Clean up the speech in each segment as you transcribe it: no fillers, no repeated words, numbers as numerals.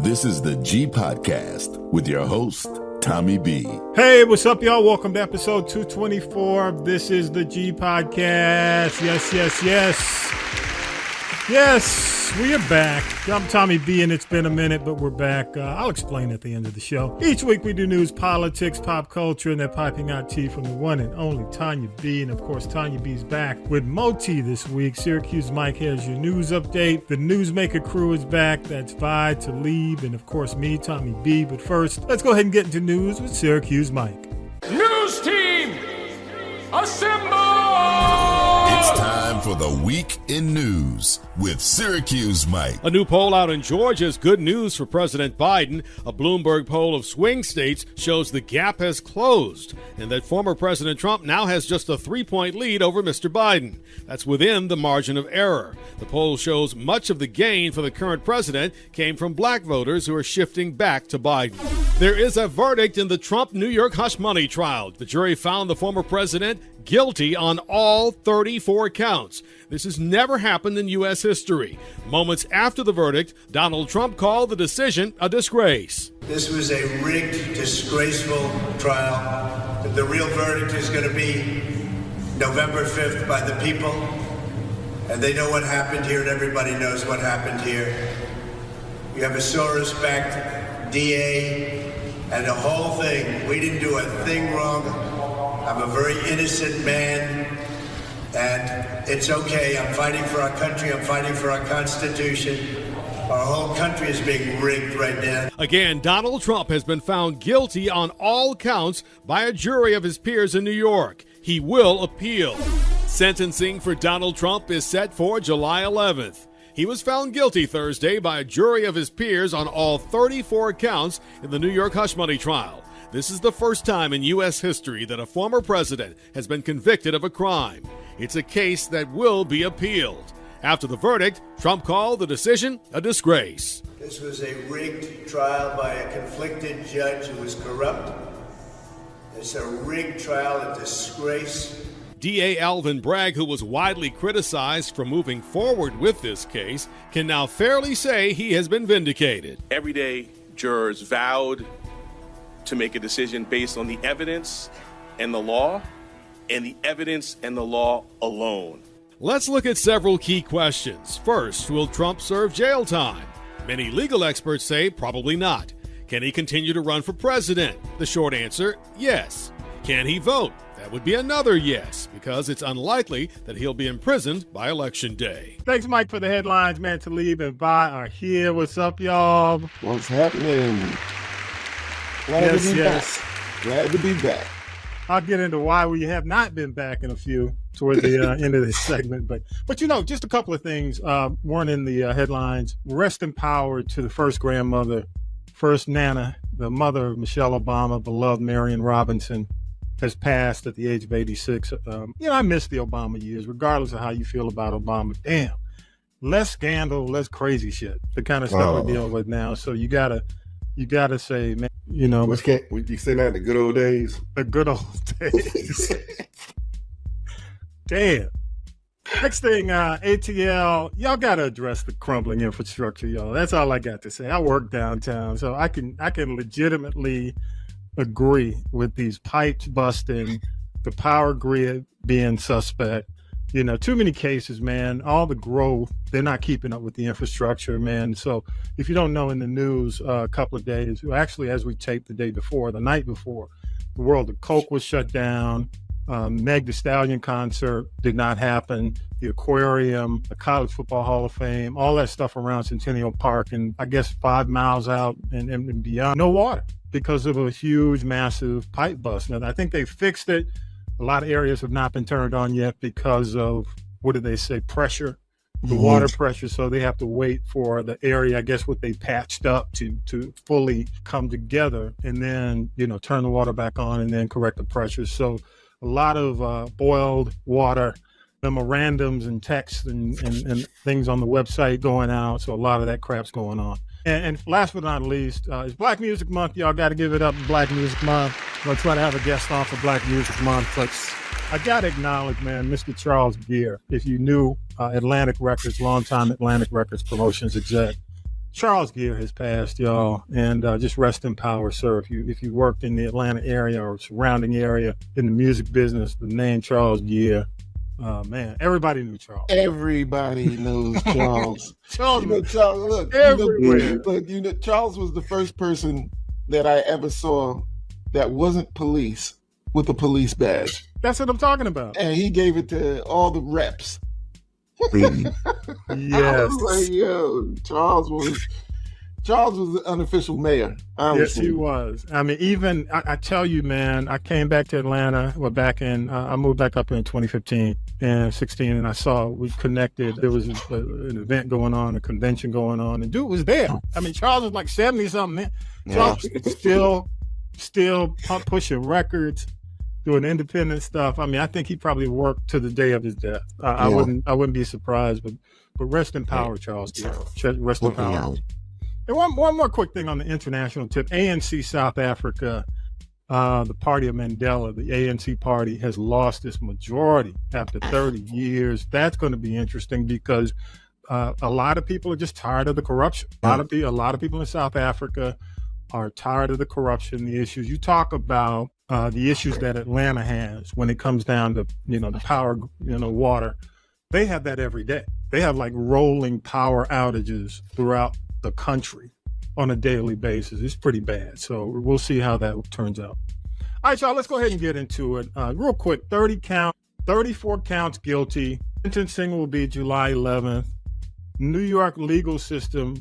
This is the G Podcast with your host, Tommy B. Hey, what's up, y'all? Welcome to episode 224. This is the G Podcast. Yes, we are back. I'm Tommy B, and it's been a minute, but we're back. I'll explain at the end of the show. Each week we do news, politics, pop culture, and they're piping out tea from the one and only Tonya B. And of course, Tonya B's back with Mo Tea this week. Syracuse Mike has your news update. The Newsmaker crew is back. That's Vi, Talib, and of course me, Tommy B. But first, let's go ahead and get into news with Syracuse Mike. News team, assemble! It's time for the Week in News with Syracuse Mike. A new poll out in Georgia is good news for President Biden. A Bloomberg poll of swing states shows the gap has closed and that former President Trump now has just a 3-point lead over Mr. Biden. That's within the margin of error. The poll shows much of the gain for the current president came from black voters who are shifting back to Biden. There is a verdict in the Trump New York hush money trial. The jury found the former president guilty on all 34 counts. This has never happened in U.S. history. Moments after the verdict, Donald Trump called the decision a disgrace. This was a rigged, disgraceful trial. The real verdict is going to be November 5th by the people. And they know what happened here, and everybody knows what happened here. You have a Soros-backed DA and the whole thing. We didn't do a thing wrong. I'm a very innocent man, and it's okay. I'm fighting for our country. I'm fighting for our Constitution. Our whole country is being rigged right now. Again, Donald Trump has been found guilty on all counts by a jury of his peers in New York. He will appeal. Sentencing for Donald Trump is set for July 11th. He was found guilty Thursday by a jury of his peers on all 34 counts in the New York hush money trial. This is the first time in U.S. history that a former president has been convicted of a crime. It's a case that will be appealed. After the verdict, Trump called the decision a disgrace. This was a rigged trial by a conflicted judge who was corrupt. It's a rigged trial, a disgrace. DA Alvin Bragg, who was widely criticized for moving forward with this case, can now fairly say he has been vindicated. Everyday jurors vowed to make a decision based on the evidence and the law, and the evidence and the law alone. Let's look at several key questions. First, will Trump serve jail time? Many legal experts say probably not. Can he continue to run for president? The short answer, yes. Can he vote? That would be another yes, because it's unlikely that he'll be imprisoned by Election Day. Thanks, Mike, for the headlines. Man, Talib and Vi are here. What's up, y'all? What's happening? Glad to be back. I'll get into why we have not been back in a few toward the end of this segment. But you know, just a couple of things weren't in the headlines. Rest in power to the first grandmother, first Nana, the mother of Michelle Obama, beloved Marion Robinson, has passed at the age of 86. I miss the Obama years, regardless of how you feel about Obama. Damn, less scandal, less crazy shit, the kind of stuff we're dealing with now. So you gotta say, man, you know. Would you say that in the good old days? The good old days. Damn. Next thing, ATL, y'all got to address the crumbling infrastructure, y'all. That's all I got to say. I work downtown, so I can legitimately agree with these pipes busting, the power grid being suspect. You know, too many cases, man. All the growth, they're not keeping up with the infrastructure, man. So if you don't know, in the news a couple of days, actually, as we taped the night before, the World of Coke was shut down. Meg Thee Stallion concert did not happen. The aquarium, the College Football Hall of Fame, all that stuff around Centennial Park, and I guess 5 miles out and beyond, no water because of a huge, massive pipe bust. Now, I think they fixed it. A lot of areas have not been turned on yet because of, what did they say, pressure, the water pressure. So they have to wait for the area, I guess, what they patched up to fully come together and then, turn the water back on and then correct the pressure. So a lot of boiled water, memorandums and texts and things on the website going out. So a lot of that crap's going on. And last but not least, it's Black Music Month. Y'all got to give it up for Black Music Month. I'm going to try to have a guest on for Black Music Month. But I got to acknowledge, man, Mr. Charles Gear. If you knew Atlantic Records, longtime Atlantic Records promotions exec, Charles Gear has passed, y'all, and just rest in power, sir. If you worked in the Atlanta area or surrounding area in the music business, the name Charles Gear, man, everybody knew Charles. Everybody knows Charles. Charles, Charles, look, everywhere. Charles was the first person that I ever saw that wasn't police with a police badge. That's what I'm talking about. And he gave it to all the reps. Yes. I was like, yo, Charles was the unofficial mayor. Honestly. Yes, he was. I mean, even I tell you, man, I came back to Atlanta. I moved back up in 2015 and 16, and we connected. There was an event going on, a convention going on, and dude was there. I mean, Charles was like 70 something. Man. Charles still pushing records, doing independent stuff. I mean, I think he probably worked to the day of his death. I wouldn't be surprised, but rest in power, Charles. Rest in power. And one more quick thing on the international tip. ANC South Africa, the party of Mandela, the ANC party, has lost its majority after 30 years. That's going to be interesting because a lot of people are just tired of the corruption. A lot of people in South Africa are tired of the corruption, the issues. You talk about the issues that Atlanta has when it comes down to, the power, water. They have that every day. They have like rolling power outages throughout the country on a daily basis. It's pretty bad. So we'll see how that turns out. All right, y'all, let's go ahead and get into it. Real quick, 34 counts guilty. Sentencing will be July 11th. New York legal system,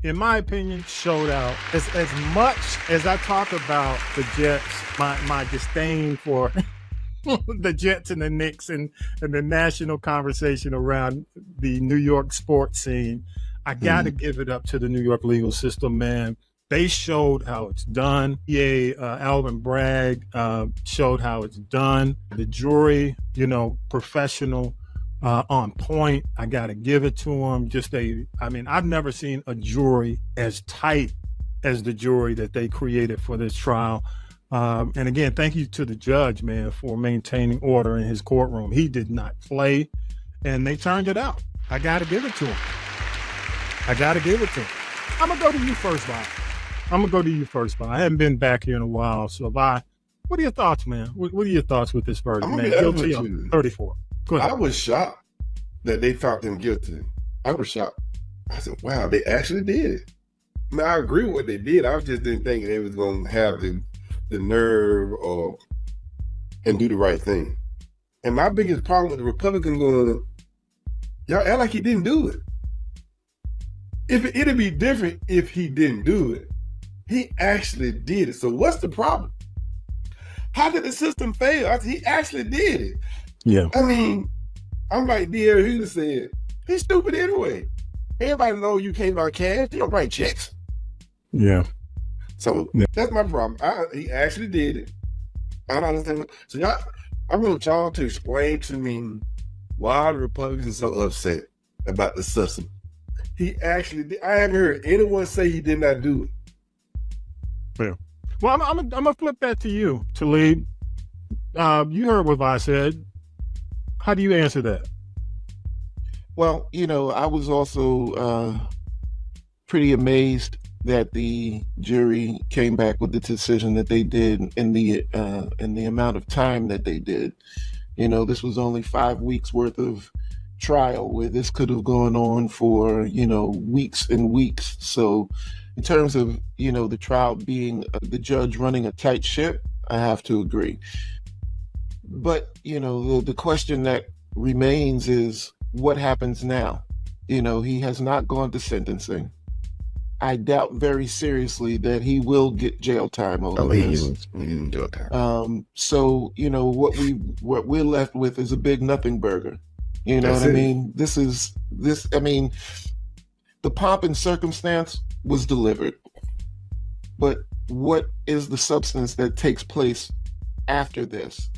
in my opinion, showed out. As much as I talk about the Jets, my disdain for the Jets and the Knicks and the national conversation around the New York sports scene, I got to give it up to the New York legal system, man. They showed how it's done. Alvin Bragg showed how it's done. The jury, professional, on point. I got to give it to them. I've never seen a jury as tight as the jury that they created for this trial. And again, thank you to the judge, man, for maintaining order in his courtroom. He did not play, and they turned it out. I got to give it to him. I'm going to go to you first, Bob. I haven't been back here in a while. So, what are your thoughts, man? What are your thoughts with this verdict, man? Guilty on 34. Go ahead. I was shocked that they found him guilty. I was shocked. I said, wow, they actually did it. I mean, I agree with what they did. I just didn't think they was going to have the nerve and do the right thing. And my biggest problem with the Republicans going, y'all act like he didn't do it. It'd be different if he didn't do it. He actually did it. So what's the problem? How did the system fail? He actually did it. Yeah. I mean, I'm like D.L. Hughes said, he's stupid anyway. Everybody knows you can't write cash. You don't write checks. Yeah. So that's my problem. He actually did it. I don't understand. So I want y'all to explain to me why the Republicans are so upset about the system. He actually did. I haven't heard anyone say he did not do it. Yeah. Well, I'm gonna flip that to you, Talib. You heard what I said. How do you answer that? Well, I was also pretty amazed that the jury came back with the decision that they did in the amount of time that they did. This was only 5 weeks worth of trial, where this could have gone on for weeks and weeks. So in terms of the trial being the judge running a tight ship, I have to agree. But the question that remains is what happens now. He has not gone to sentencing. I doubt very seriously that he will get jail time over this. Jail time. So what we're left with is a big nothing burger. You know what I mean? The pomp and circumstance was delivered. But what is the substance that takes place after this?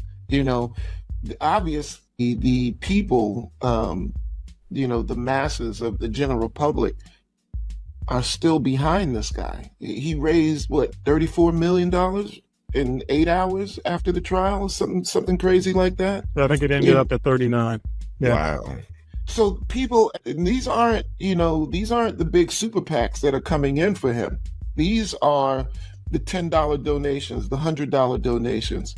Obviously, the people, the masses of the general public are still behind this guy. He raised, $34 million in 8 hours after the trial, something crazy like that? I think it ended up at 39. Yeah. Wow. So people, these aren't the big super PACs that are coming in for him. These are the $10 donations, the $100 donations,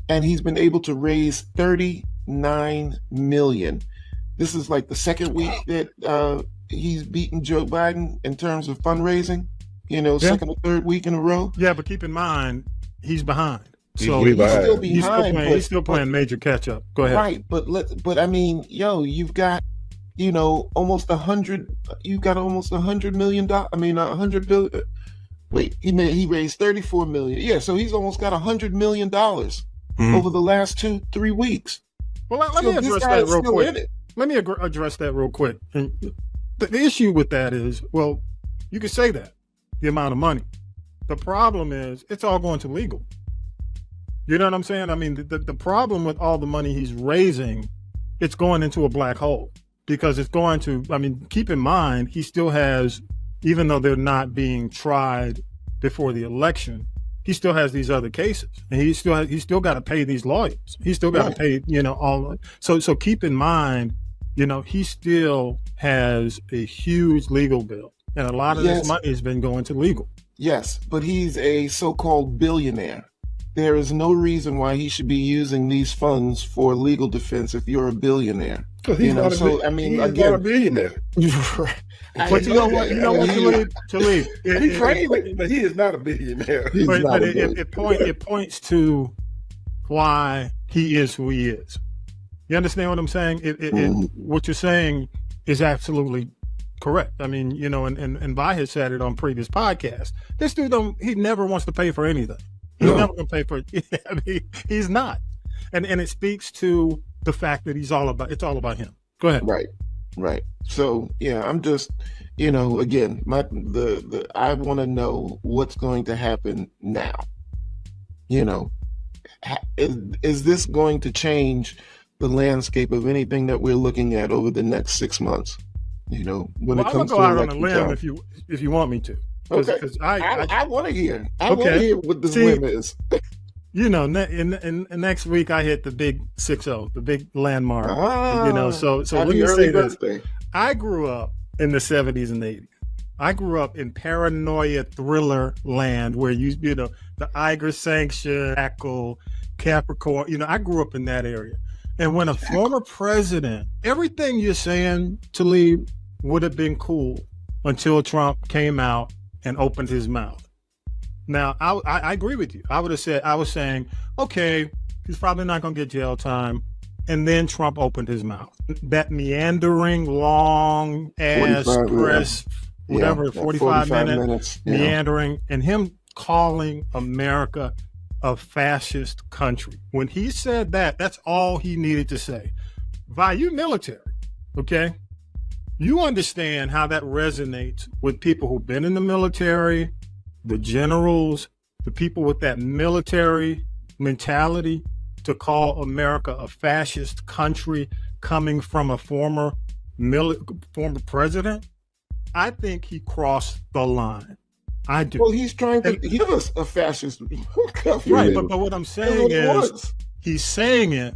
and he's been able to raise $39 million. This is like the second week that he's beaten Joe Biden in terms of fundraising. Second or third week in a row. Yeah, but keep in mind he's behind. So He's still behind. He's still playing major catch up. Go ahead. Right, but I mean, you've got almost $100 million. I mean, 100 billion. Wait, he raised 34 million. Yeah, so he's almost got $100 million over the last 2-3 weeks. Well, let me address that real quick. Let me address that real quick. And the issue with that is, well, you could say that the amount of money. The problem is it's all going to legal. You know what I'm saying? I mean, the problem with all the money he's raising, it's going into a black hole because it's going to, I mean, keep in mind, he still has, even though they're not being tried before the election, he still has these other cases and he's still got to pay these lawyers. He's still got to pay, all. So keep in mind, he still has a huge legal bill and a lot of this money has been going to legal. Yes, but he's a so-called billionaire. There is no reason why he should be using these funds for legal defense if you're a billionaire. He's not a billionaire. But you know what, Talib, he claims it, but he is not a billionaire. But it points to why he is who he is. You understand what I'm saying? What you're saying is absolutely correct. I mean, and Vi has said it on previous podcasts. This dude he never wants to pay for anything. He's never going to pay for it. I mean, he's not. And it speaks to the fact that it's all about him. Go ahead. Right. So, yeah, I'm just, again, I want to know what's going to happen now. Is this going to change the landscape of anything that we're looking at over the next 6 months? When it comes to I'm going to go out on a limb if you want me to. Okay. I want to hear. I want to hear what this whim is. In next week I hit the big 6-0, the big landmark. So let me say this. I grew up in the 70s and 80s. I grew up in paranoia thriller land where the Iger sanction, Capricorn. I grew up in that area. And when a former president, everything you're saying, Talib, would have been cool until Trump came out and opened his mouth. Now, I agree with you. I was saying, okay, he's probably not going to get jail time. And then Trump opened his mouth. That meandering, long ass press, 45 minutes meandering, and him calling America a fascist country. When he said that, that's all he needed to say. Vi, you military, okay? You understand how that resonates with people who've been in the military, the generals, the people with that military mentality to call America a fascist country coming from a former president. I think he crossed the line. I do. Well, he's trying to give us a fascist country. Right, but what I'm saying is he's saying it,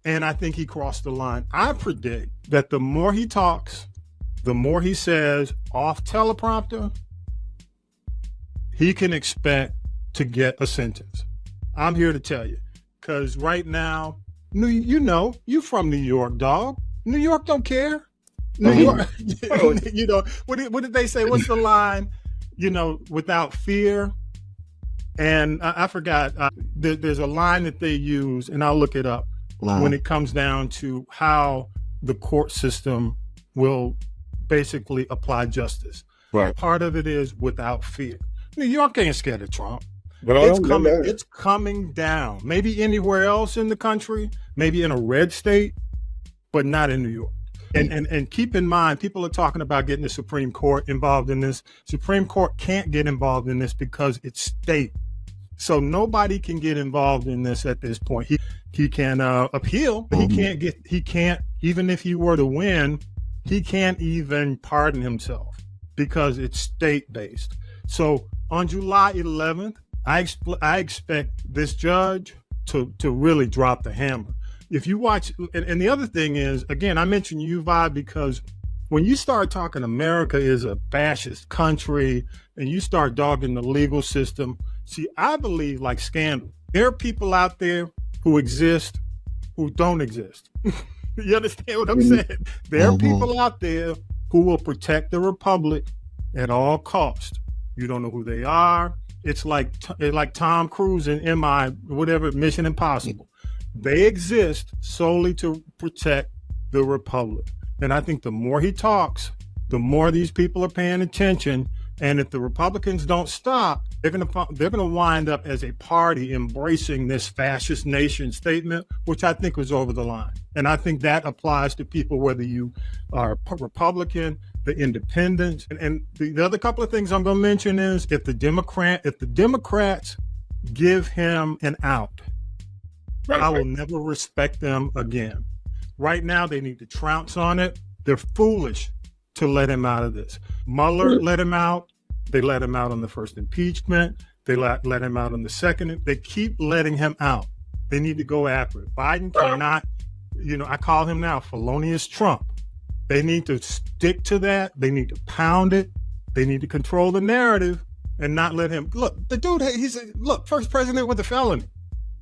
and I think he crossed the line. I predict that the more he talks, the more he says off teleprompter, he can expect to get a sentence. I'm here to tell you, because right now, you from New York, dog. New York don't care. New York, what did they say? What's the line? Without fear. And I forgot, there's a line that they use, and I'll look it up, when it comes down to how the court system will basically apply justice. Right. Part of it is without fear. New York ain't scared of Trump. But it's coming down. Maybe anywhere else in the country, maybe in a red state, but not in New York. And keep in mind, people are talking about getting the Supreme Court involved in this. Supreme Court can't get involved in this because it's state. So nobody can get involved in this at this point. He can appeal, but he can't, even if he were to win, he can't even pardon himself because it's state-based. So on July 11th, I expect this judge to really drop the hammer. if you watch, and the other thing is, again, I mentioned UVI because when you start talking America is a fascist country and you start dogging the legal system, see, I believe like Scandal, there are people out there who exist who don't exist. You understand what I'm saying? There are people out there who will protect the republic at all costs. You don't know who they are. It's like Tom Cruise in Mission Impossible. They exist solely to protect the republic. And I think the more he talks, the more these people are paying attention. And if the Republicans don't stop, they're gonna wind up as a party embracing this fascist nation statement, which I think was over the line. And I think that applies to people whether you are Republican, the independents, and the other couple of things I'm gonna mention is if the Democrats give him an out, I will never respect them again. Right now, they need to trounce on it. They're foolish to let him out of this. Mueller let him out. They let him out on the first impeachment. They let him out on the second. They keep letting him out. They need to go after it. Biden cannot, I call him now Felonious Trump. They need to stick to that. They need to pound it. They need to control the narrative and not let him. Look, the dude, first president with a felony.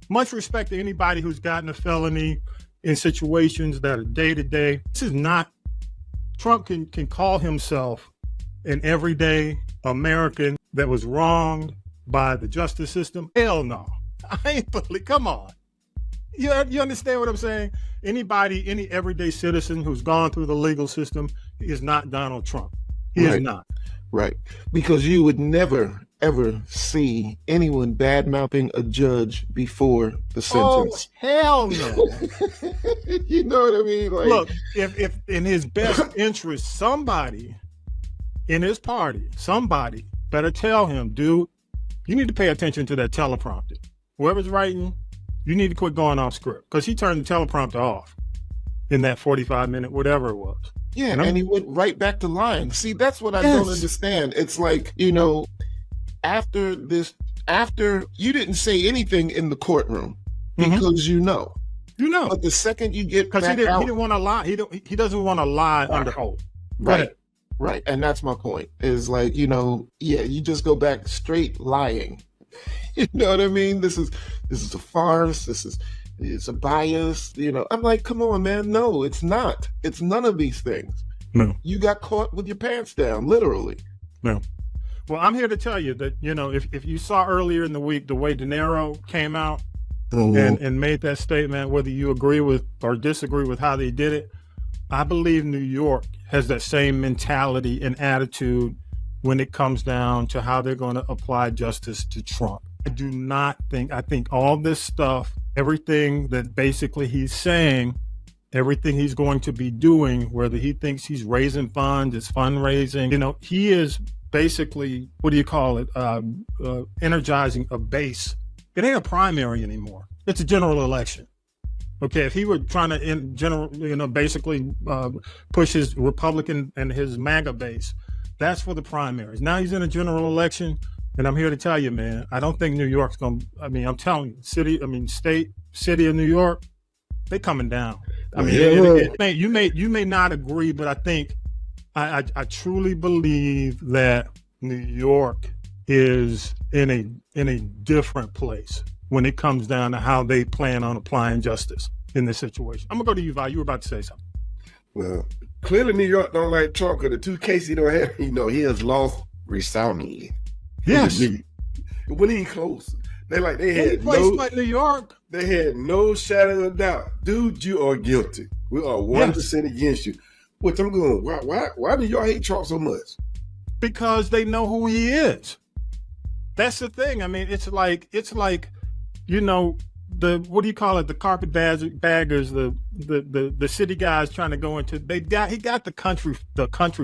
Much respect to anybody who's gotten a felony in situations that are day to day. This is not, Trump can call himself an everyday American that was wronged by the justice system. Hell no. I ain't believe, come on. You understand what I'm saying? Any everyday citizen who's gone through the legal system is not Donald Trump. He is not. Right. Because you would never, ever see anyone bad-mouthing a judge before the sentence. Oh, hell no. You know what I mean? Like, look, if in his best interest, somebody in his party, somebody better tell him, dude, you need to pay attention to that teleprompter. Whoever's writing, you need to quit going off script. Because he turned the teleprompter off in that 45-minute, whatever it was. Yeah, and he went right back to lying. See, that's what I don't understand. It's like, after you didn't say anything in the courtroom because but the second you get back he out, didn't want to lie. He doesn't want to lie under oath. Right. And that's my point. Is like, you just go back straight lying. You know what I mean? This is a farce. It's a bias. I'm like, come on, man. No, it's not. It's none of these things. No. You got caught with your pants down, literally. No. Well, I'm here to tell you that, if you saw earlier in the week the way De Niro came out and made that statement, whether you agree with or disagree with how they did it, I believe New York has that same mentality and attitude when it comes down to how they're going to apply justice to Trump. I think all this stuff, everything that basically he's saying, everything he's going to be doing, whether he thinks he's raising funds, it's fundraising, he is basically, energizing a base. It ain't a primary anymore. It's a general election. Okay, if he were trying to, basically push his Republican and his MAGA base, that's for the primaries. Now he's in a general election, and I'm here to tell you, man, I don't think New York's going to, I'm telling you, city of New York, they coming down. You may not agree, but I think, I truly believe that New York is in a different place when it comes down to how they plan on applying justice in this situation. I'm gonna go to you, Val. You were about to say something. Well, clearly New York don't like Trump because the two cases he don't have, he has lost resoundingly. Yes. It wasn't even close. They had New York. They had no shadow of doubt. Dude, you are guilty. We are 1% against you. Which I'm going, why do y'all hate Trump so much? Because they know who he is. That's the thing. It's like the what do you call it? The carpetbaggers, the city guys trying to go into. He got the country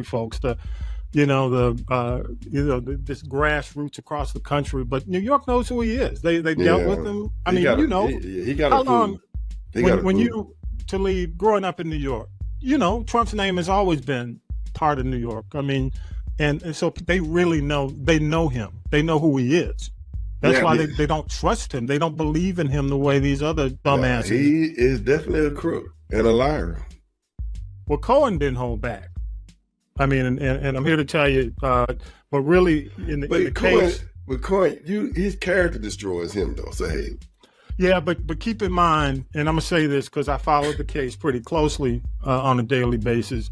folks, this grassroots across the country. But New York knows who he is. They dealt with him. He got how long when you Talib growing up in New York, Trump's name has always been part of New York. And so they really know. They know him. They know who he is. That's why they don't trust him. They don't believe in him the way these other dumbasses. He is definitely a crook and a liar. Well, Cohen didn't hold back. I mean, and I'm here to tell you, but really in the case. With Cohen, his character destroys him, though. So, hey. Yeah, but keep in mind, and I'm going to say this because I followed the case pretty closely on a daily basis.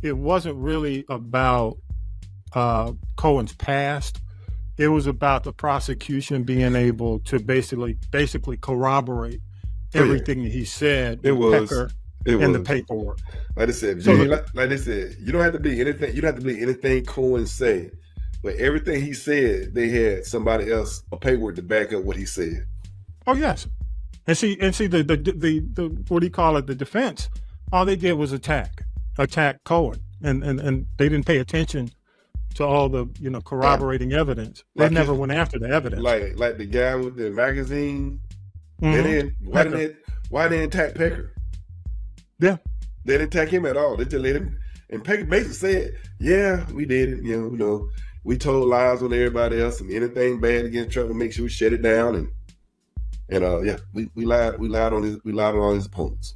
It wasn't really about Cohen's past. It was about the prosecution being able to basically corroborate everything that he said. Pecker and the paperwork. Like I said, you don't have to believe anything. You don't have to believe anything Cohen said. But everything he said, they had somebody else a paperwork to back up what he said. Oh yes, and see the what do you call it? The defense. All they did was attack Cohen, and they didn't pay attention to all the corroborating evidence. They never went after the evidence. Like the guy with the magazine. Why didn't attack Pecker? Yeah, they didn't attack him at all. They just let him. And Pecker basically said, "Yeah, we did it. You know, we told lies on everybody else, and anything bad against Trump, we make sure we shut it down." And we lied. We lied on all his opponents.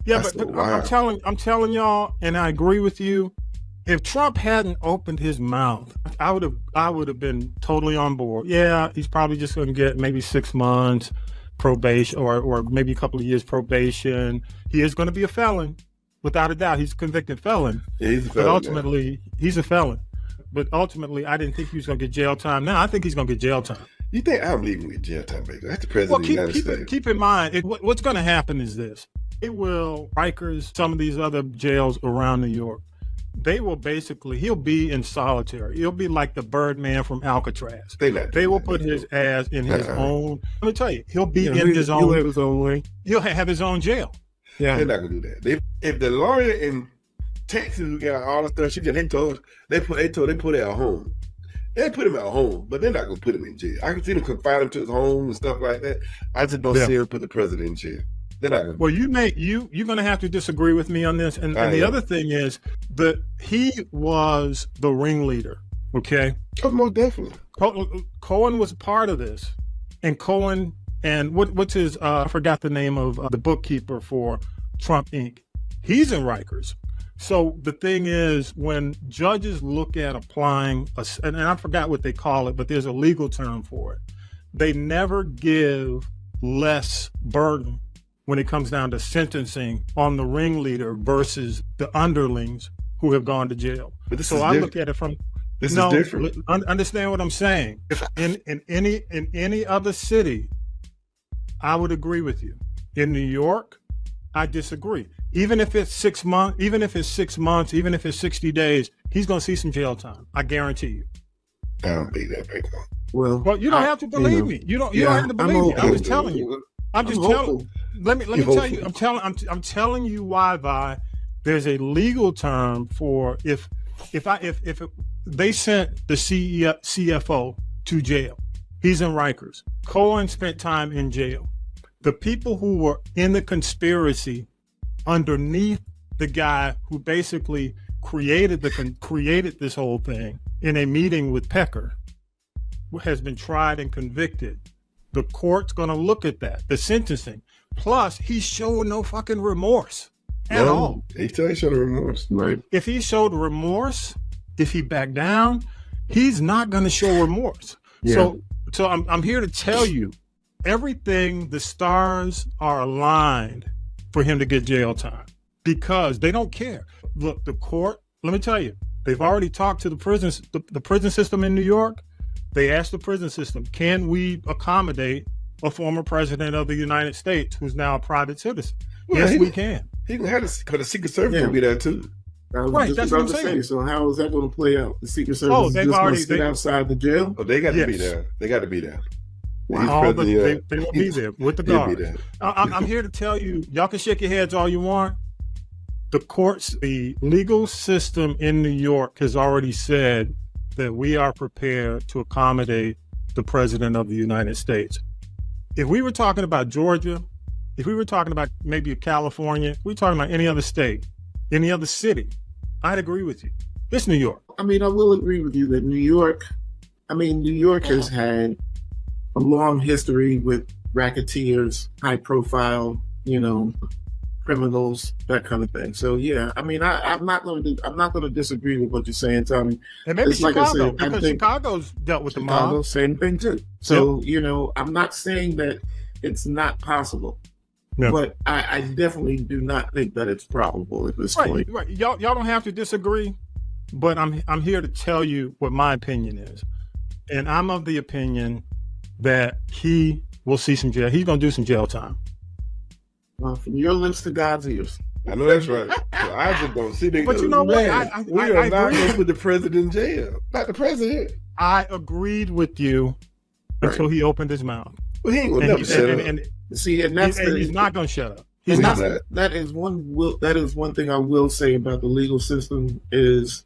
Yeah, but I'm telling y'all, and I agree with you. If Trump hadn't opened his mouth, I would have been totally on board. Yeah, he's probably just going to get maybe 6 months probation, or maybe a couple of years probation. He is going to be a felon, without a doubt. He's a convicted felon. Yeah, he's a felon. But ultimately, he's a felon. But ultimately, I didn't think he was going to get jail time. Now I think he's going to get jail time. You think I don't believe he will get jail time, Baker? That's the president of the United States. Keep in mind, what's going to happen is this. It will, Rikers, some of these other jails around New York, they will basically, he'll be in solitary. He'll be like the Birdman from Alcatraz. They will put his ass in his own, let me tell you, he'll be in his own. He'll have his own way. He'll have his own jail. Yeah. They're not going to do that. If the lawyer in Texas who got all the stuff, they put it at home. They put him at home, but they're not going to put him in jail. I can see them confine him to his home and stuff like that. I just don't see him put the president in jail. They're not gonna. Well, you're going to have to disagree with me on this. And the other thing is that he was the ringleader, okay? Oh, most definitely. Cohen was part of this. And Cohen, and what's his, I forgot the name of the bookkeeper for Trump Inc. He's in Rikers. So the thing is, when judges look at applying, and I forgot what they call it, but there's a legal term for it. They never give less burden when it comes down to sentencing on the ringleader versus the underlings who have gone to jail. So I look at it from is different. Understand what I'm saying? If in any other city, I would agree with you. In New York, I disagree. Even if it's 6 months, even if it's 60 days, he's going to see some jail time. I guarantee you. I don't believe that, Baker. Well, you don't have to believe me. You don't have to believe me. I'm just telling you. I'm just telling. Let me tell you. I'm telling you why. Vi, there's a legal term for if they sent the CFO to jail. He's in Rikers. Cohen spent time in jail. The people who were in the conspiracy underneath the guy who basically created this whole thing in a meeting with Pecker has been tried and convicted. The court's going to look at that, the sentencing. Plus, he showed no fucking remorse at all. He showed remorse, right? If he showed remorse, if he backed down, he's not going to show remorse. Yeah. So I'm here to tell you, everything, the stars are aligned for him to get jail time because they don't care. Look, the court, let me tell you, they've already talked to the prisons, the prison system in New York. They asked the prison system, can we accommodate a former president of the United States who's now a private citizen? Well, yes, we can. He can have because the Secret Service will be there too. Right, that's what I'm saying. So how is that going to play out? The Secret Service is just going to sit outside the jail? Oh, they got to be there. They got to be there. Wow. They will be there with the guards. I'm here to tell you, y'all can shake your heads all you want. The courts, the legal system in New York has already said that we are prepared to accommodate the president of the United States. If we were talking about Georgia, if we were talking about maybe California, if we were talking about any other state, any other city, I'd agree with you. It's New York. I mean, I will agree with you that New York has had a long history with racketeers, high profile, criminals, that kind of thing. So yeah, I mean, I'm not going to disagree with what you're saying, Tommy. And maybe It's like Chicago, I said, I because think Chicago's dealt with the Chicago, mob. same thing too. So I'm not saying that it's not possible, but I definitely do not think that it's probable at this point. Right. Y'all don't have to disagree, but I'm here to tell you what my opinion is, and I'm of the opinion that he will see some jail. He's going to do some jail time. Well, from your lips to God's ears. I know that's right. So I just don't see that. But you know what? We are not going to put the president in jail. Not the president. I agreed with you until he opened his mouth. Well, he ain't going to never shut up. He's not going to shut up. He's not. That is one thing I will say about the legal system is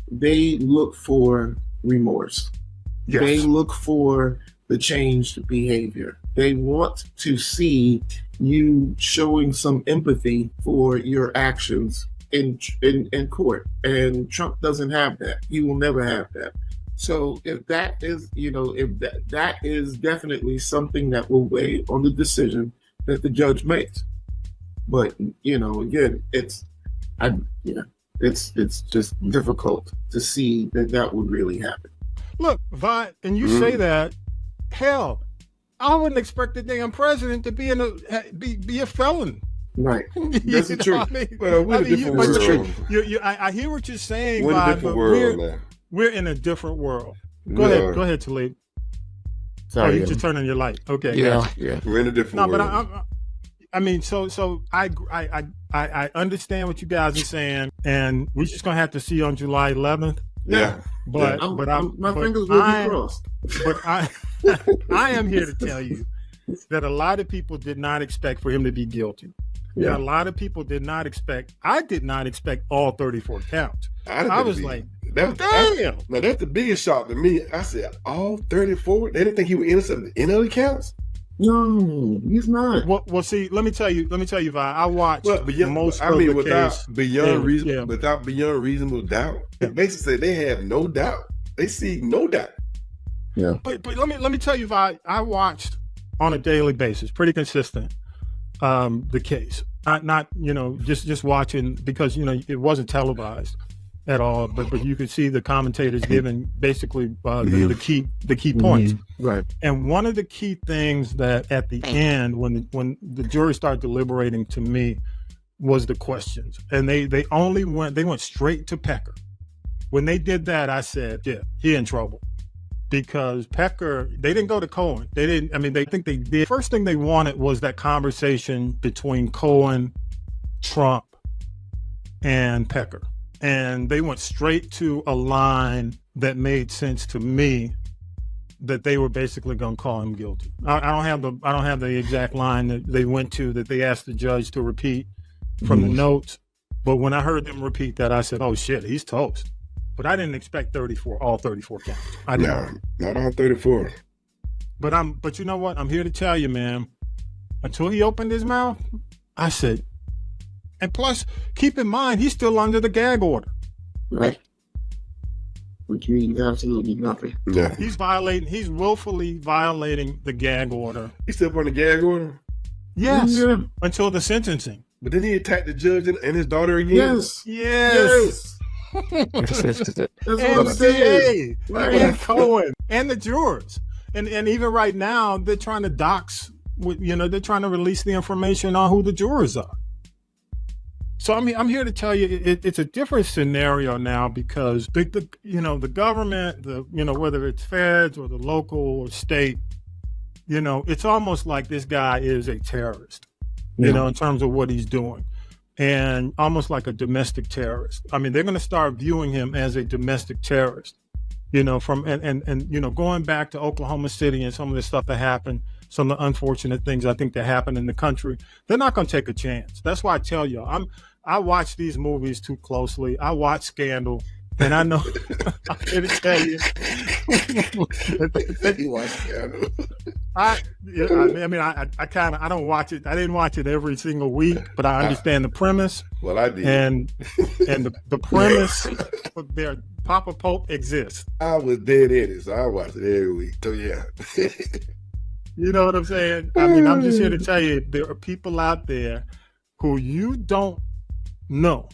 they look for remorse. Yes. They look for the changed behavior. They want to see you showing some empathy for your actions in court. And Trump doesn't have that. He will never have that. So if that is, that is definitely something that will weigh on the decision that the judge makes. But, again, it's just difficult to see that would really happen. Look, Vi, and you say that, hell, I wouldn't expect the damn president to be a felon. Right. That's the truth. Well, we're in a different world. I hear what you're saying, We're in a different world now. We're in a different world. Go ahead, Talib. Sorry, you're just turning your light. Okay. Yeah. We're in a different world. No, but I mean, so I understand what you guys are saying, and we're just gonna have to see on July 11th. Yeah. But my fingers will be crossed. But I am here to tell you that a lot of people did not expect for him to be guilty. Yeah. And a lot of people did not expect. I did not expect all 34 counts. I was like, damn. Now that's the biggest shock to me. I said all 34. They didn't think he was innocent in other counts. No, he's not. Well, see, let me tell you, Vi. I watched most of the case without beyond reasonable doubt. They basically said they have no doubt. They see no doubt. Yeah. But let me tell you, Vi. I watched on a daily basis, pretty consistent, the case. Not just watching because it wasn't televised at all, but you could see the commentators giving basically the key points. Right. And one of the key things that at the end, when the jury started deliberating, to me, was the questions, and they went straight to Pecker. When they did that, I said, yeah, he in trouble. Because Pecker, they didn't go to Cohen. They think they did. First thing they wanted was that conversation between Cohen, Trump, and Pecker. And they went straight to a line that made sense to me, that they were basically going to call him guilty. I don't have the exact line that they went to, that they asked the judge to repeat from the notes. But when I heard them repeat that, I said, oh shit, he's toast. But I didn't expect all 34 counts. I didn't. No, not all 34. But you know what? I'm here to tell you, man. Until he opened his mouth, I said, and plus, keep in mind, he's still under the gag order. Right. Which means absolutely nothing. Yeah. He's willfully violating the gag order. He's still on the gag order? Yes. Yeah. Until the sentencing. But then he attacked the judge and his daughter again? Yes. That's and what I'm saying. And Cohen and the jurors, and even right now they're trying to dox. They're trying to release the information on who the jurors are. So I'm here to tell you it's a different scenario now, because the government, whether it's feds or the local or state, it's almost like this guy is a terrorist, in terms of what he's doing. And almost like a domestic terrorist. I mean, they're going to start viewing him as a domestic terrorist, from going back to Oklahoma City and some of the stuff that happened, some of the unfortunate things I think that happened in the country. They're not going to take a chance. That's why I tell you, I watch these movies too closely. I watch Scandal, and I know I'm here to tell you. You watch Scandal. I don't watch it. I didn't watch it every single week, but I understand the premise. Well, I did. And the premise of their Papa Pope exists. I was dead in it, so I watched it every week. So yeah. You know what I'm saying? I mean, I'm just here to tell you there are people out there who you don't know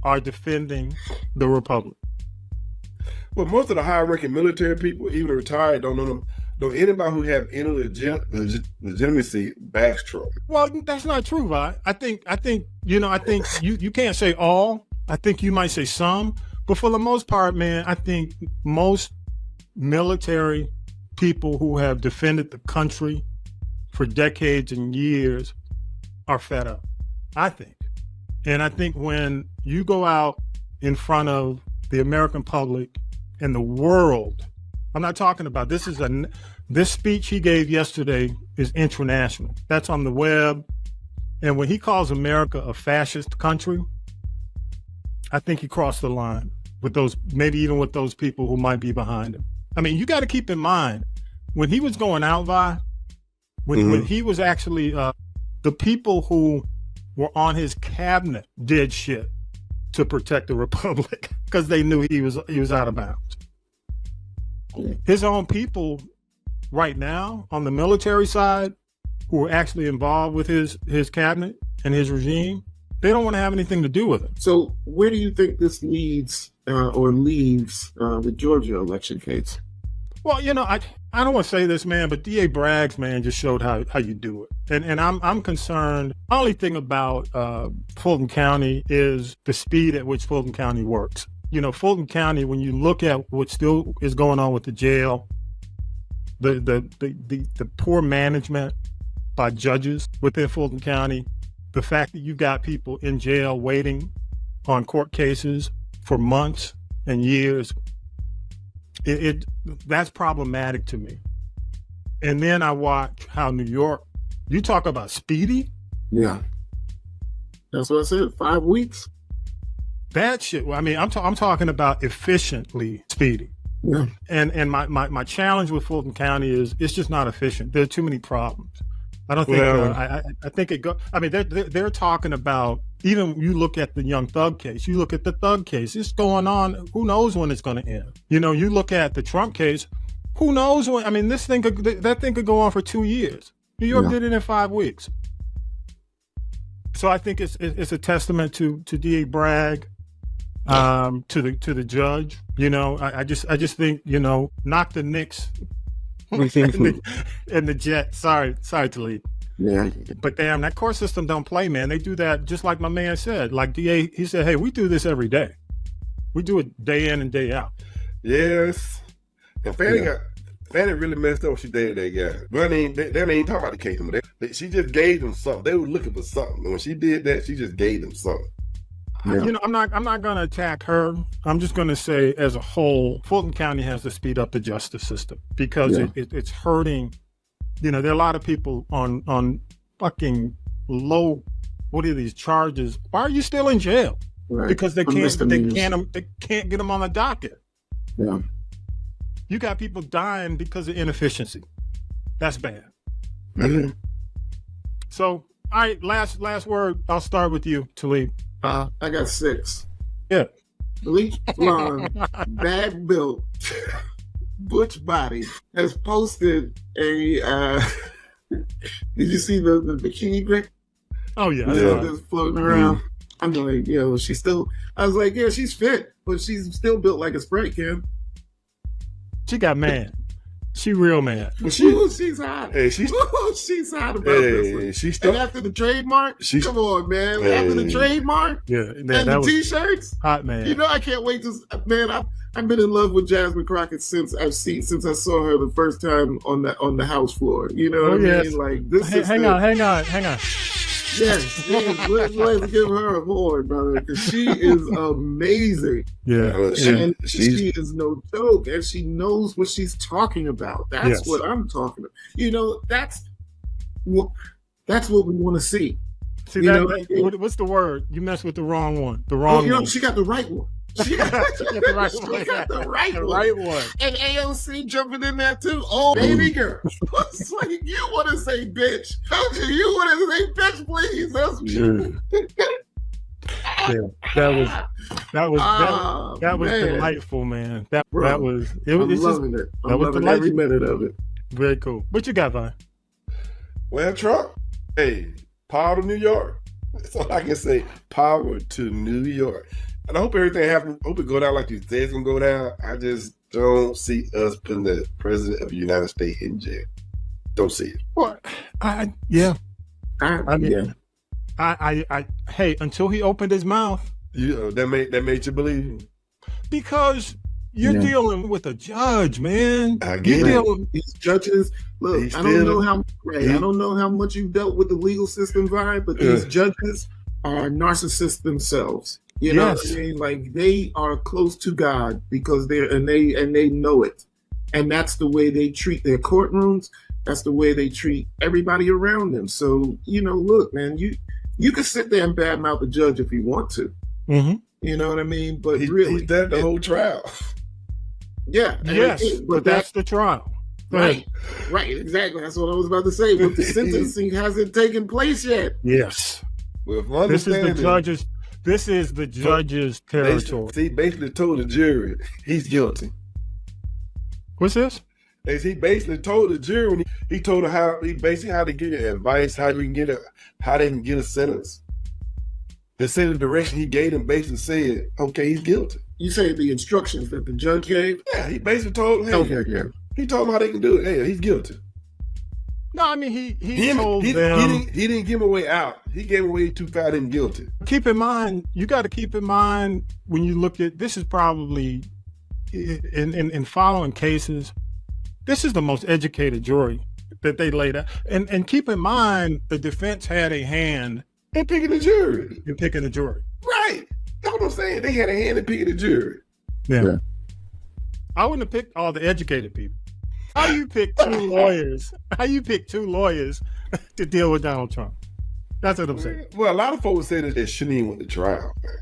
are defending the republic. Well, most of the high-ranking military people, even the retired, don't know them. Don't anybody who have any legitimacy backs Trump. Well, that's not true, Vi. I think you can't say all. I think you might say some, but for the most part, man, I think most military people who have defended the country for decades and years are fed up, I think. And I think when you go out in front of the American public and the world, I'm not talking about this speech he gave yesterday is international. That's on the web. And when he calls America a fascist country, I think he crossed the line with those, maybe even with those people who might be behind him. I mean, you got to keep in mind, when he was going out, Vi, when he was actually, the people who were on his cabinet did shit to protect the republic because they knew he was out of bounds. His own people right now on the military side who are actually involved with his cabinet and his regime, they don't want to have anything to do with it. So where do you think this leads or leaves the Georgia election case? Well, I don't want to say this, man, but D.A. Bragg's, man, just showed how you do it. And I'm concerned. The only thing about Fulton County is the speed at which Fulton County works. Fulton County, when you look at what still is going on with the jail, the poor management by judges within Fulton County, the fact that you got people in jail waiting on court cases for months and years, that's problematic to me. And then I watch how New York, you talk about speedy? Yeah. That's what I said, 5 weeks. That shit, I mean, I'm talking about efficiently speedy. Yeah. And my challenge with Fulton County is it's just not efficient. There are too many problems. I don't think, I think it I mean, they're talking about, even you look at the Young Thug case, you look at the Thug case, it's going on, who knows when it's going to end. You look at the Trump case, who knows when, I mean, that thing could go on for 2 years. New York did it in 5 weeks. So I think it's a testament to D.A. Bragg, to the judge. I just think, knock the Knicks and the Jets. Sorry, Talib. Yeah. But damn, that court system don't play, man. They do that just like my man said. Like DA, he said, hey, we do this every day. We do it day in and day out. Yes. And Fannie really messed up what she did to that guy. But they ain't talking about the case anymore. She just gave them something. They were looking for something. And when she did that, she just gave them something. Yeah. I'm not going to attack her. I'm just going to say, as a whole, Fulton County has to speed up the justice system because it's hurting. There are a lot of people on fucking low. What are these charges? Why are you still in jail? Right. Because they can't get them on the docket. Yeah. You got people dying because of inefficiency. That's bad. Mm-hmm. So, all right, last word. I'll start with you, Talib. I got 6. Yeah. Bleach blonde, bad built, butch body has posted a. Did you see the bikini pic? Oh yeah, that's floating around. Mm-hmm. I'm like, she's still. I was like, yeah, she's fit, but she's still built like a spray can. She got mad. She real mad. She's hot. Hey, she's hot about this one. And after the trademark, come on, man. After the trademark, and the t-shirts, hot, man. I can't wait to, man. I've been in love with Jasmine Crockett since I saw her the first time on the house floor. You know what I mean? Like this. Hang on. Yes, let's give her a award, brother, because she is amazing. Yeah, and she is no joke, and she knows what she's talking about. That's what I'm talking about. That's what we want to see. See that? What's the word? You messed with the wrong one. The wrong one. She got the right one. She got the right one. And AOC jumping in there too. Oh, baby girl. It's like, you want to say bitch. Don't you? You want to say bitch, please. That was delightful, man. That was loving it. I'm loving every minute of it. Very cool. What you got, Vine? Well, Trump, hey, power to New York. That's all I can say. Power to New York. And I hope everything happens. Hope it go down like you said it's going to go down. I just don't see us putting the president of the United States in jail. Don't see it. What? I hey, until he opened his mouth. That made you believe? Because you're dealing with a judge, man. I get it. These judges, look, I don't know how much you've dealt with the legal system, Vibe, but these judges are narcissists themselves. You know what I mean? Like, they are close to God because they know it. And that's the way they treat their courtrooms. That's the way they treat everybody around them. So, look, man, you can sit there and badmouth the judge if you want to. Mm-hmm. You know what I mean? But he's done the whole trial. Yeah. Yes, but that's the trial. Right, exactly. That's what I was about to say. But the sentencing hasn't taken place yet. Yes. Well, this is the judge's territory. He basically told the jury he's guilty. What's this? He basically told the jury when he told her how to get advice, how they can get a sentence. The sentence direction he gave them basically said, okay, he's guilty. You say the instructions that the judge gave? Yeah, he basically told him. He told them how they can do it. Hey, he's guilty. No, I mean he told them. He didn't give him away out. He gave him away too fat and guilty. You got to keep in mind when you look at this is probably in following cases. This is the most educated jury that they laid out. And keep in mind, the defense had a hand in picking the jury. Right. That's what I'm saying. They had a hand in picking the jury. Yeah. I wouldn't have picked all the educated people. How you pick two lawyers? How you pick two lawyers to deal with Donald Trump? That's what I'm saying. Well, a lot of folks say that they shouldn't even went to trial, man.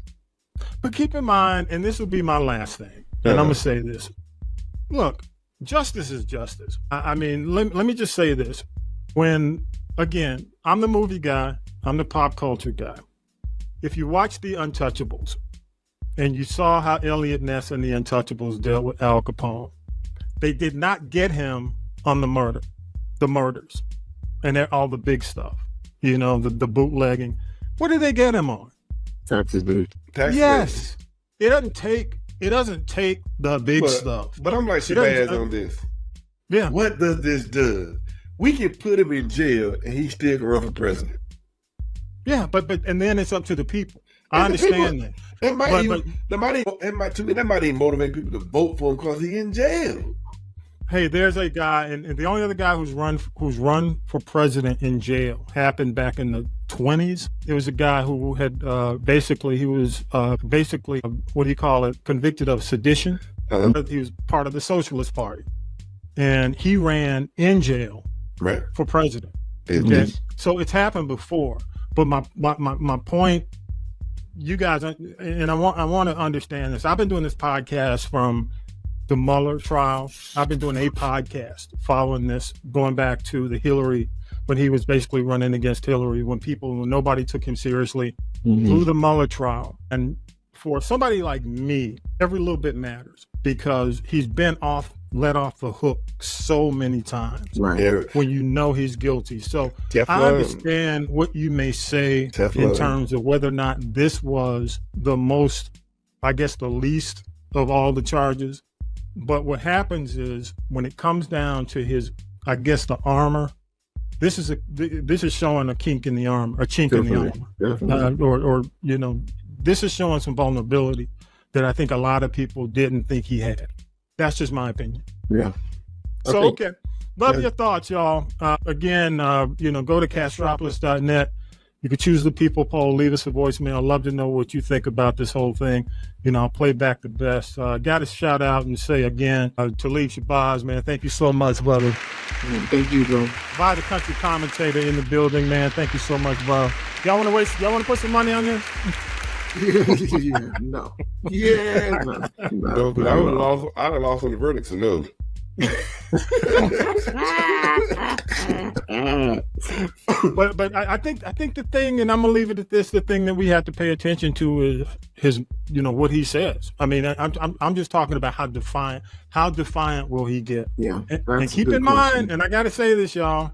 But keep in mind, and this will be my last thing, and I'm going to say this. Look, justice is justice. I mean, let me just say this. Again, I'm the movie guy. I'm the pop culture guy. If you watch The Untouchables and you saw how Elliot Ness and The Untouchables dealt with Al Capone, they did not get him on the murders, and all the big stuff, the bootlegging. What did they get him on? Taxes. Yes. It doesn't take the big stuff. But I'm like Shabazz on this. Yeah. What does this do? We can put him in jail and he still can run for president. Yeah, but then it's up to the people. I understand that. That might even motivate people to vote for him because he's in jail. Hey, there's a guy, and the only other guy who's run for president in jail happened back in the 1920s. It was a guy who had convicted of sedition. He was part of the Socialist Party, and he ran in jail for president. Okay? So it's happened before. But my point, you guys, and I want to understand this. I've been doing this podcast from the Mueller trial. I've been doing a podcast following this, going back to the Hillary, when he was basically running against Hillary, when nobody took him seriously, through the Mueller trial. And for somebody like me, every little bit matters because he's been let off the hook so many times when he's guilty. So I understand what you may say in terms of whether or not this was the least of all the charges. But what happens is when it comes down to the armor, this is showing a kink in the armor, a chink in the armor, this is showing some vulnerability that I think a lot of people didn't think he had. That's just my opinion. Yeah. So, okay. Love your thoughts, y'all. Again, go to Castropolis.net. You can choose the people poll. Leave us a voicemail. Love to know what you think about this whole thing. I'll play back the best. Got to shout out and say again, Talib Shabazz, man, thank you so much, brother. Thank you, bro. By the country commentator in the building, man. Thank you so much, bro. Y'all want to put some money on this? No. Yeah, no. I would have lost on the verdict, so no. But I think the thing, and I'm gonna leave it at this: the thing that we have to pay attention to is his, what he says. I mean, I'm just talking about how defiant will he get? Yeah, and keep in mind, and I got to say this, y'all: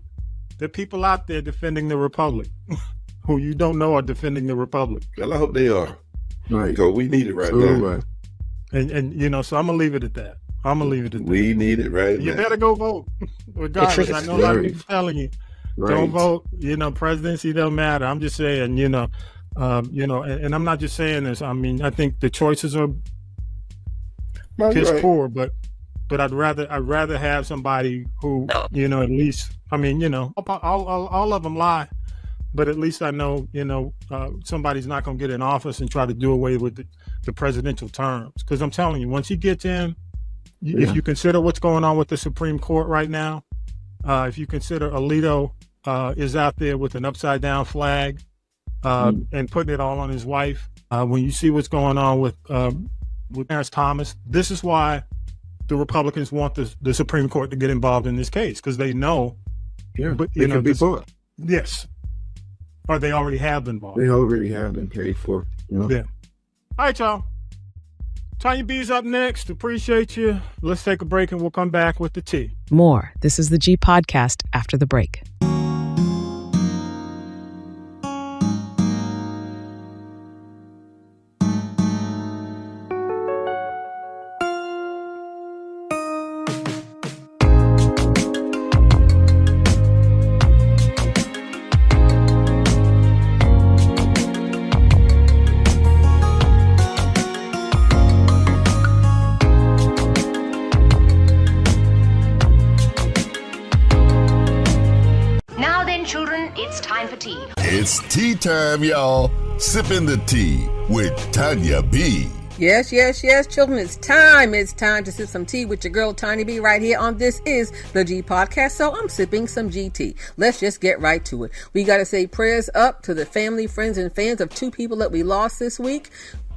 there are people out there defending the Republic who you don't know are defending the Republic. Well, I hope they are. Right, because we need it right now. Right. And so I'm gonna leave it at that. We need it right now. You better go vote, regardless. I know a lot of people telling you, don't vote. Presidency don't matter. I'm just saying, and I'm not just saying this. I mean, I think the choices are piss poor, but I'd rather have somebody who, at least, I mean, all of them lie, but at least I know, somebody's not going to get in office and try to do away with the presidential terms. Because I'm telling you, once he gets in, if you consider what's going on with the Supreme Court right now, if you consider Alito is out there with an upside down flag and putting it all on his wife, when you see what's going on with Clarence Thomas, this is why the Republicans want the Supreme Court to get involved in this case, because they know. Yeah, but they can be bought. Yes. Or they already have been bought. They already have been paid for. Yeah. All right, y'all. Tonya B's up next. Appreciate you. Let's take a break and we'll come back with the tea. More. This is the G Podcast after the break. It's tea time, y'all. Sippin' the tea with Tonya B. Yes, children, it's time. It's time to sip some tea with your girl, Tonya B, right here on This Is the G Podcast. So I'm sipping some GT. Let's just get right to it. We got to say prayers up to the family, friends, and fans of two people that we lost this week.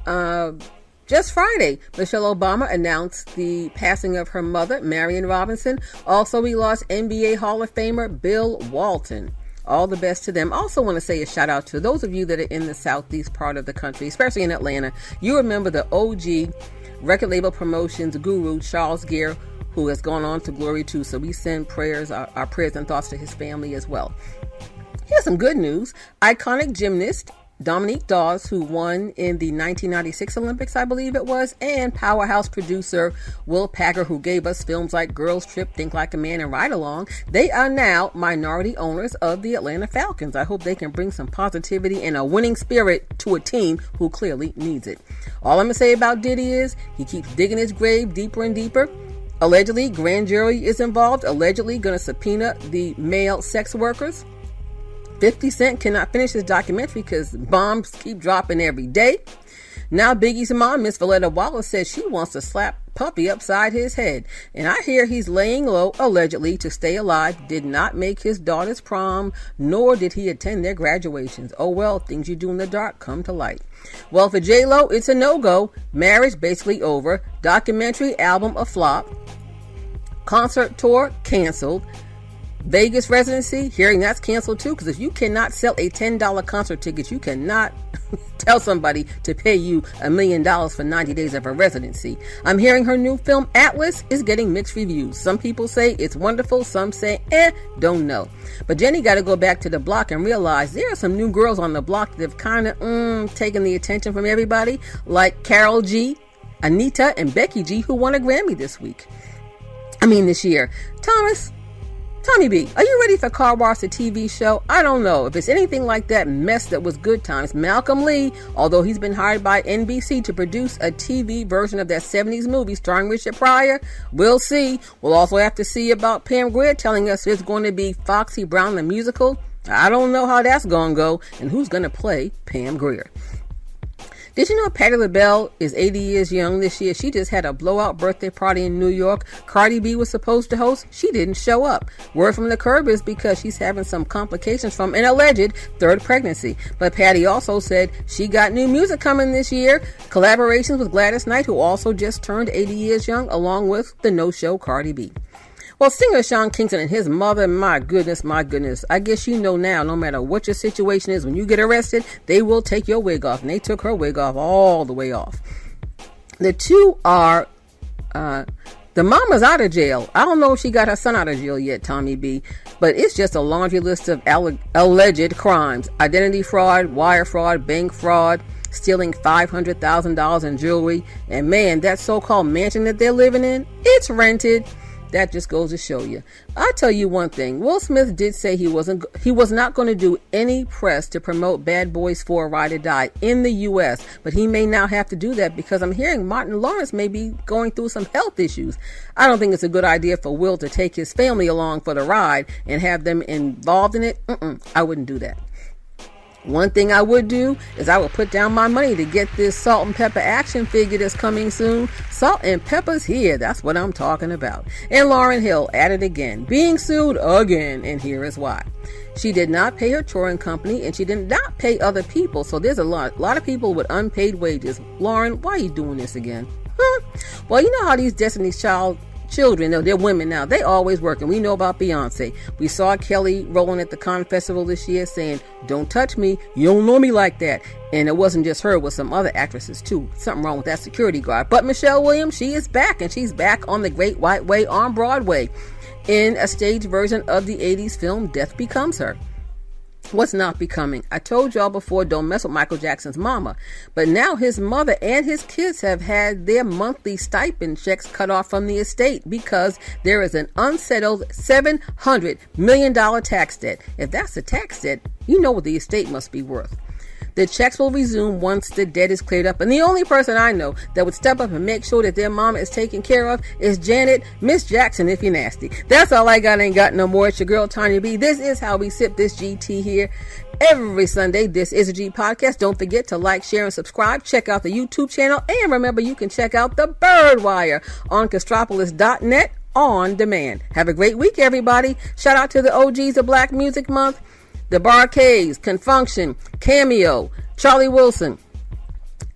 Just Friday, Michelle Obama announced the passing of her mother, Marion Robinson. Also, we lost NBA Hall of Famer Bill Walton. All the best to them. Also want to say a shout out to those of you that are in the southeast part of the country, especially in Atlanta. You remember the OG record label promotions guru, Charles Gear, who has gone on to glory too. So we send prayers, our prayers and thoughts to his family as well. Here's some good news. Iconic gymnast Dominique Dawes, who won in the 1996 Olympics, I believe it was, and powerhouse producer Will Packer, who gave us films like Girls Trip, Think Like a Man, and Ride Along, they are now minority owners of the Atlanta Falcons. I hope they can bring some positivity and a winning spirit to a team who clearly needs it. All I'm going to say about Diddy is he keeps digging his grave deeper and deeper. Allegedly, grand jury is involved, allegedly going to subpoena the male sex workers. 50 Cent cannot finish his documentary because bombs keep dropping every day. Now Biggie's mom, Miss Valletta Wallace, says she wants to slap Puppy upside his head. And I hear he's laying low, allegedly, to stay alive, did not make his daughter's prom, nor did he attend their graduations. Oh well, things you do in the dark come to light. Well, for J-Lo, it's a no-go. Marriage basically over. Documentary album a flop. Concert tour canceled. Vegas residency, hearing that's canceled too, because if you cannot sell a $10 concert ticket, you cannot tell somebody to pay you $1 million for 90 days of a residency. I'm hearing her new film Atlas is getting mixed reviews. Some people say it's wonderful, some say don't know. But Jenny got to go back to the block and realize there are some new girls on the block that have kind of taken the attention from everybody, like Karol G, Anita, and Becky G, who won a Grammy this year. Tonya B, are you ready for Car Wash, the TV show? I don't know. If it's anything like that mess that was Good Times, Malcolm Lee, although he's been hired by NBC to produce a TV version of that 70s movie starring Richard Pryor, we'll see. We'll also have to see about Pam Grier telling us there's going to be Foxy Brown the musical. I don't know how that's going to go and who's going to play Pam Grier. Did you know Patti LaBelle is 80 years young this year? She just had a blowout birthday party in New York. Cardi B was supposed to host. She didn't show up. Word from the Curb is because she's having some complications from an alleged third pregnancy. But Patti also said she got new music coming this year. Collaborations with Gladys Knight, who also just turned 80 years young, along with the no-show Cardi B. Well, singer Sean Kingston and his mother, my goodness. I guess you know now, no matter what your situation is, when you get arrested, they will take your wig off. And they took her wig off all the way off. The two are, the mama's out of jail. I don't know if she got her son out of jail yet, Tommy B. But it's just a laundry list of alleged crimes. Identity fraud, wire fraud, bank fraud, stealing $500,000 in jewelry. And man, that so-called mansion that they're living in, it's rented. That just goes to show you. I'll tell you one thing. Will Smith did say he was not going to do any press to promote Bad Boys 4 Ride or Die in the U.S., but he may now have to do that because I'm hearing Martin Lawrence may be going through some health issues. I don't think it's a good idea for Will to take his family along for the ride and have them involved in it. I wouldn't do that. One thing I would do is I would put down my money to get this Salt and Pepper action figure that's coming soon. Salt and Pepper's here. That's what I'm talking about. And Lauryn Hill at it again, being sued again, and here is why. She did not pay her touring company, and she did not pay other people. So there's a lot of people with unpaid wages. Lauren, why are you doing this again? Well, you know how these Destiny's Child children, they're women now, they always working. We know about Beyonce. We saw Kelly rolling at the Con Festival this year saying, "Don't touch me, you don't know me like that." And it wasn't just her, it was some other actresses too. Something wrong with that security guard. But Michelle Williams, she is back, and she's back on the Great White Way on Broadway in a stage version of the 80s film Death Becomes Her. What's not becoming? I told y'all before, don't mess with Michael Jackson's mama. But now his mother and his kids have had their monthly stipend checks cut off from the estate because there is an unsettled $700 million tax debt. If that's a tax debt, you know what the estate must be worth. The checks will resume once the debt is cleared up. And the only person I know that would step up and make sure that their mama is taken care of is Janet, Miss Jackson, if you're nasty. That's all I got. Ain't got no more. It's your girl, Tanya B. This is how we sip this GT here every Sunday. This is a G podcast. Don't forget to like, share, and subscribe. Check out the YouTube channel. And remember, you can check out the Birdwire on Castropolis.net on demand. Have a great week, everybody. Shout out to the OGs of Black Music Month. The Barcades, Confunction, Cameo, Charlie Wilson,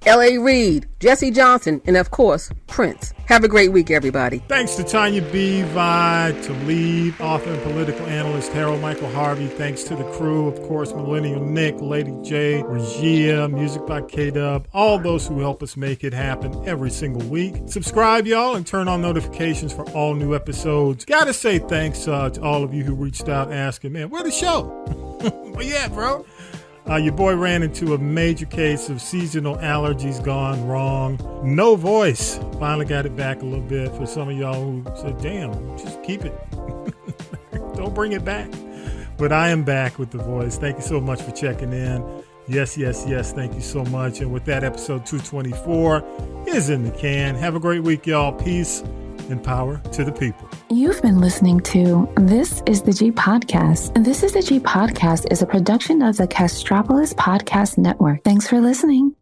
L.A. Reid, Jesse Johnson, and of course, Prince. Have a great week, everybody. Thanks to Tanya B, Vi, Talib, author and political analyst Harold Michael Harvey. Thanks to the crew, of course, Millennial Nick, Lady J, Regia, music by K-Dub, all those who help us make it happen every single week. Subscribe, y'all, and turn on notifications for all new episodes. Gotta say thanks to all of you who reached out asking, man, where the show? Well, yeah, bro. Your boy ran into a major case of seasonal allergies gone wrong. No voice. Finally got it back a little bit for some of y'all who said, damn, just keep it. Don't bring it back. But I am back with the voice. Thank you so much for checking in. Yes. Thank you so much. And with that, episode 224 is in the can. Have a great week, y'all. Peace and power to the people. You've been listening to This is the G Podcast. And This is the G Podcast is a production of the Castropolis Podcast Network. Thanks for listening.